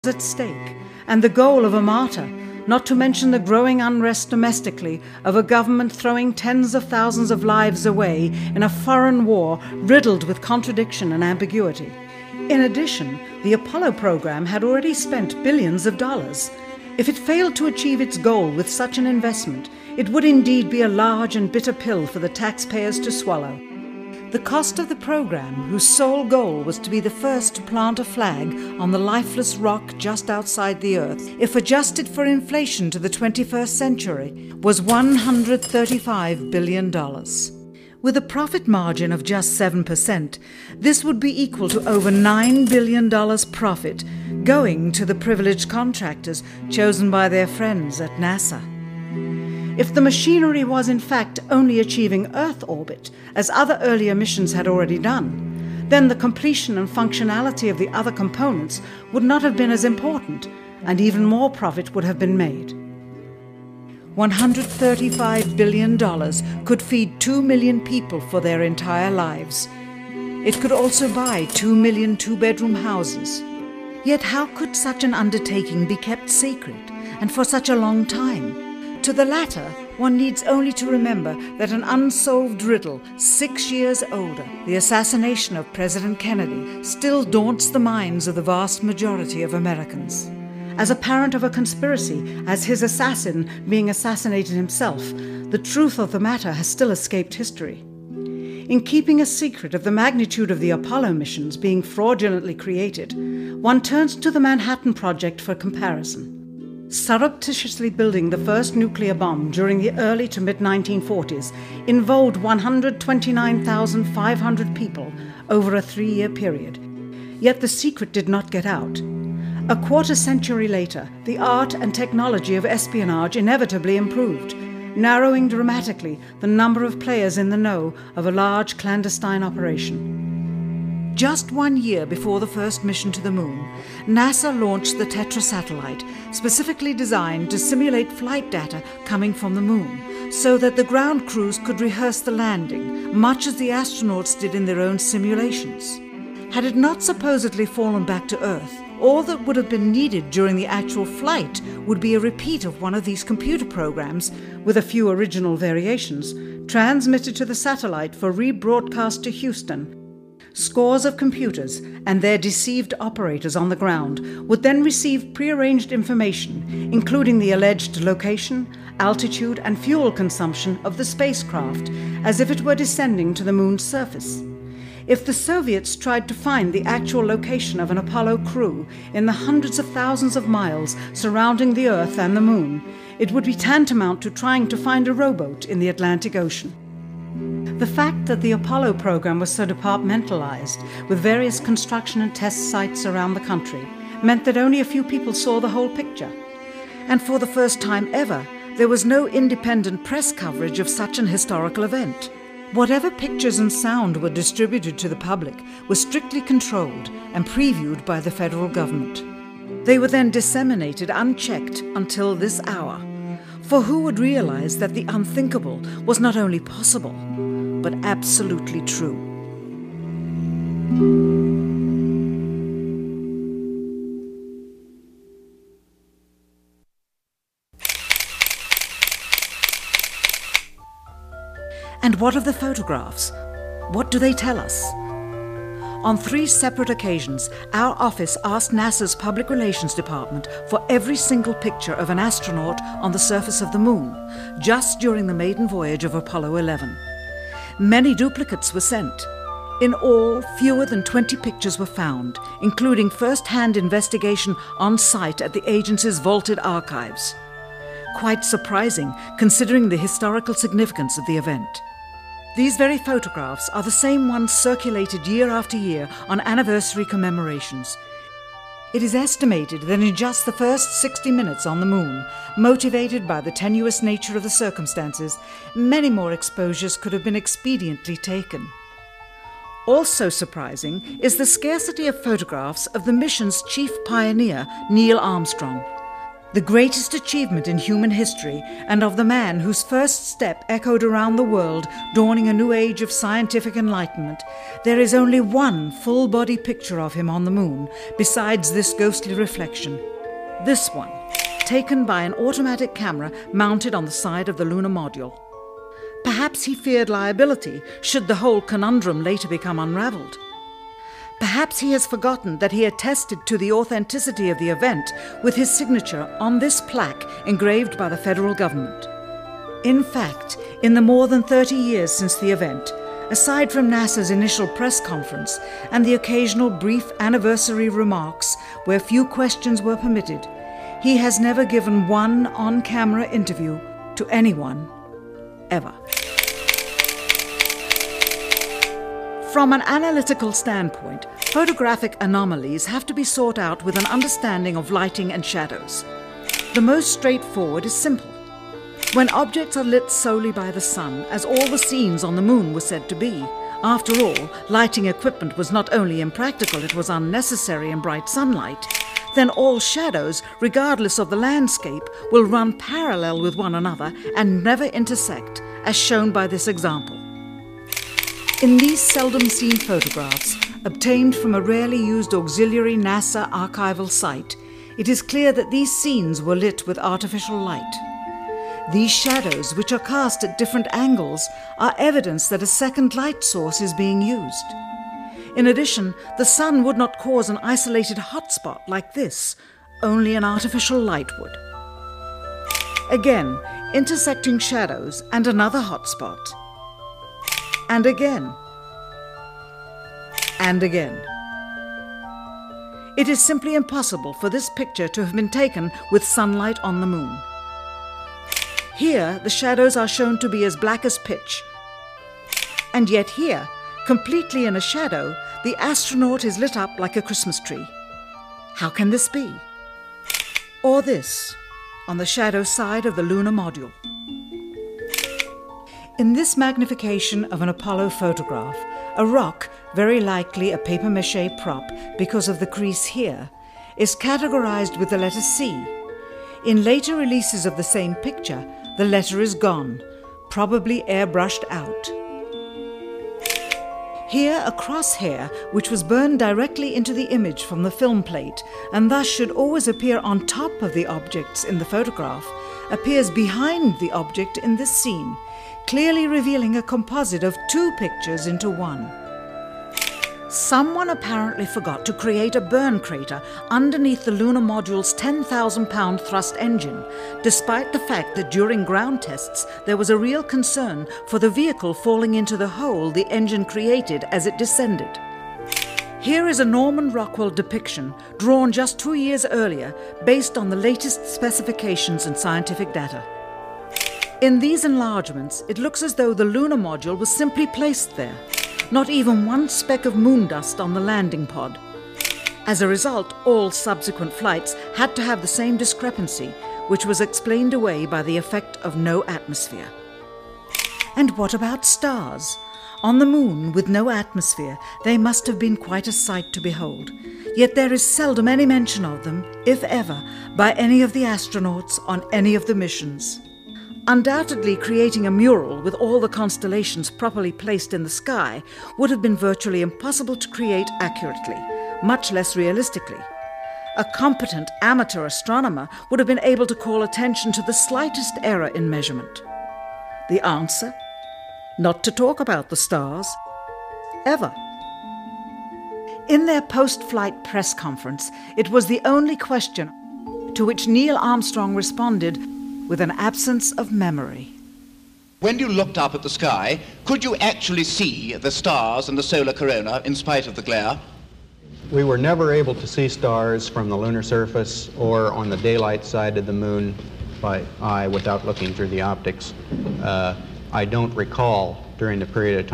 at stake, and the goal of a martyr, not to mention the growing unrest domestically of a government throwing tens of thousands of lives away in a foreign war riddled with contradiction and ambiguity. In addition, the Apollo program had already spent billions of dollars. If it failed to achieve its goal with such an investment, it would indeed be a large and bitter pill for the taxpayers to swallow. The cost of the program, whose sole goal was to be the first to plant a flag on the lifeless rock just outside the Earth, if adjusted for inflation to the 21st century, was $135 billion. With a profit margin of just 7%, this would be equal to over $9 billion profit going to the privileged contractors chosen by their friends at NASA. If the machinery was in fact only achieving Earth orbit, as other earlier missions had already done, then the completion and functionality of the other components would not have been as important, and even more profit would have been made. $135 billion could feed 2 million people for their entire lives. It could also buy 2 million two-bedroom houses. Yet how could such an undertaking be kept secret, and for such a long time? To the latter, one needs only to remember that an unsolved riddle 6 years older, the assassination of President Kennedy, still daunts the minds of the vast majority of Americans. As a parent of a conspiracy, as his assassin being assassinated himself, the truth of the matter has still escaped history. In keeping a secret of the magnitude of the Apollo missions being fraudulently created, one turns to the Manhattan Project for comparison. Surreptitiously building the first nuclear bomb during the early to mid-1940s involved 129,500 people over a 3-year period. Yet the secret did not get out. A quarter-century later, the art and technology of espionage inevitably improved, narrowing dramatically the number of players in the know of a large clandestine operation. Just 1 year before the first mission to the Moon, NASA launched the Tetra satellite, specifically designed to simulate flight data coming from the Moon, so that the ground crews could rehearse the landing, much as the astronauts did in their own simulations. Had it not supposedly fallen back to Earth, all that would have been needed during the actual flight would be a repeat of one of these computer programs, with a few original variations, transmitted to the satellite for rebroadcast to Houston. Scores of computers and their deceived operators on the ground would then receive prearranged information, including the alleged location, altitude, and fuel consumption of the spacecraft, as if it were descending to the Moon's surface. If the Soviets tried to find the actual location of an Apollo crew in the hundreds of thousands of miles surrounding the Earth and the Moon, it would be tantamount to trying to find a rowboat in the Atlantic Ocean. The fact that the Apollo program was so departmentalized, with various construction and test sites around the country, meant that only a few people saw the whole picture. And for the first time ever, there was no independent press coverage of such an historical event. Whatever pictures and sound were distributed to the public were strictly controlled and previewed by the federal government. They were then disseminated unchecked until this hour. For who would realize that the unthinkable was not only possible, but absolutely true? And what of the photographs? What do they tell us? On 3 separate occasions, our office asked NASA's Public Relations Department for every single picture of an astronaut on the surface of the Moon, just during the maiden voyage of Apollo 11. Many duplicates were sent. In all, fewer than 20 pictures were found, including first-hand investigation on site at the agency's vaulted archives. Quite surprising, considering the historical significance of the event. These very photographs are the same ones circulated year after year on anniversary commemorations. It is estimated that in just the first 60 minutes on the Moon, motivated by the tenuous nature of the circumstances, many more exposures could have been expediently taken. Also surprising is the scarcity of photographs of the mission's chief pioneer, Neil Armstrong. the greatest achievement in human history, and of the man whose first step echoed around the world, dawning a new age of scientific enlightenment, there is only one full-body picture of him on the moon, besides this ghostly reflection. This one, taken by an automatic camera mounted on the side of the lunar module. Perhaps he feared liability should the whole conundrum later become unravelled. Perhaps he has forgotten that he attested to the authenticity of the event with his signature on this plaque engraved by the federal government. In fact, in the more than 30 years since the event, aside from NASA's initial press conference and the occasional brief anniversary remarks where few questions were permitted, he has never given one on-camera interview to anyone, ever. From an analytical standpoint, photographic anomalies have to be sought out with an understanding of lighting and shadows. The most straightforward is simple. When objects are lit solely by the sun, as all the scenes on the moon were said to be, after all, lighting equipment was not only impractical, it was unnecessary in bright sunlight, then all shadows, regardless of the landscape, will run parallel with one another and never intersect, as shown by this example. In these seldom-seen photographs, obtained from a rarely used auxiliary NASA archival site, it is clear that these scenes were lit with artificial light. These shadows, which are cast at different angles, are evidence that a second light source is being used. In addition, the sun would not cause an isolated hotspot like this, only an artificial light would. Again, intersecting shadows and another hotspot. And again. And again. It is simply impossible for this picture to have been taken with sunlight on the moon. Here, the shadows are shown to be as black as pitch. And yet here, completely in a shadow, the astronaut is lit up like a Christmas tree. How can this be? Or this, on the shadow side of the lunar module. In this magnification of an Apollo photograph, a rock, very likely a papier-mâché prop because of the crease here, is categorized with the letter C. In later releases of the same picture, the letter is gone, probably airbrushed out. Here, a crosshair, which was burned directly into the image from the film plate, and thus should always appear on top of the objects in the photograph, appears behind the object in this scene, clearly revealing a composite of two pictures into one. Someone apparently forgot to create a burn crater underneath the lunar module's 10,000-pound thrust engine, despite the fact that during ground tests there was a real concern for the vehicle falling into the hole the engine created as it descended. Here is a Norman Rockwell depiction drawn just 2 years earlier based on the latest specifications and scientific data. In these enlargements, it looks as though the lunar module was simply placed there, not even one speck of moon dust on the landing pod. As a result, all subsequent flights had to have the same discrepancy, which was explained away by the effect of no atmosphere. And what about stars? On the moon, with no atmosphere, they must have been quite a sight to behold. Yet there is seldom any mention of them, if ever, by any of the astronauts on any of the missions. Undoubtedly, creating a mural with all the constellations properly placed in the sky would have been virtually impossible to create accurately, much less realistically. A competent amateur astronomer would have been able to call attention to the slightest error in measurement. The answer? Not to talk about the stars. Ever. In their post-flight press conference, it was the only question to which Neil Armstrong responded with an absence of memory. When you looked up at the sky, could you actually see the stars and the solar corona in spite of the glare? We were never able to see stars from the lunar surface or on the daylight side of the moon by eye without looking through the optics. I don't recall during the period of time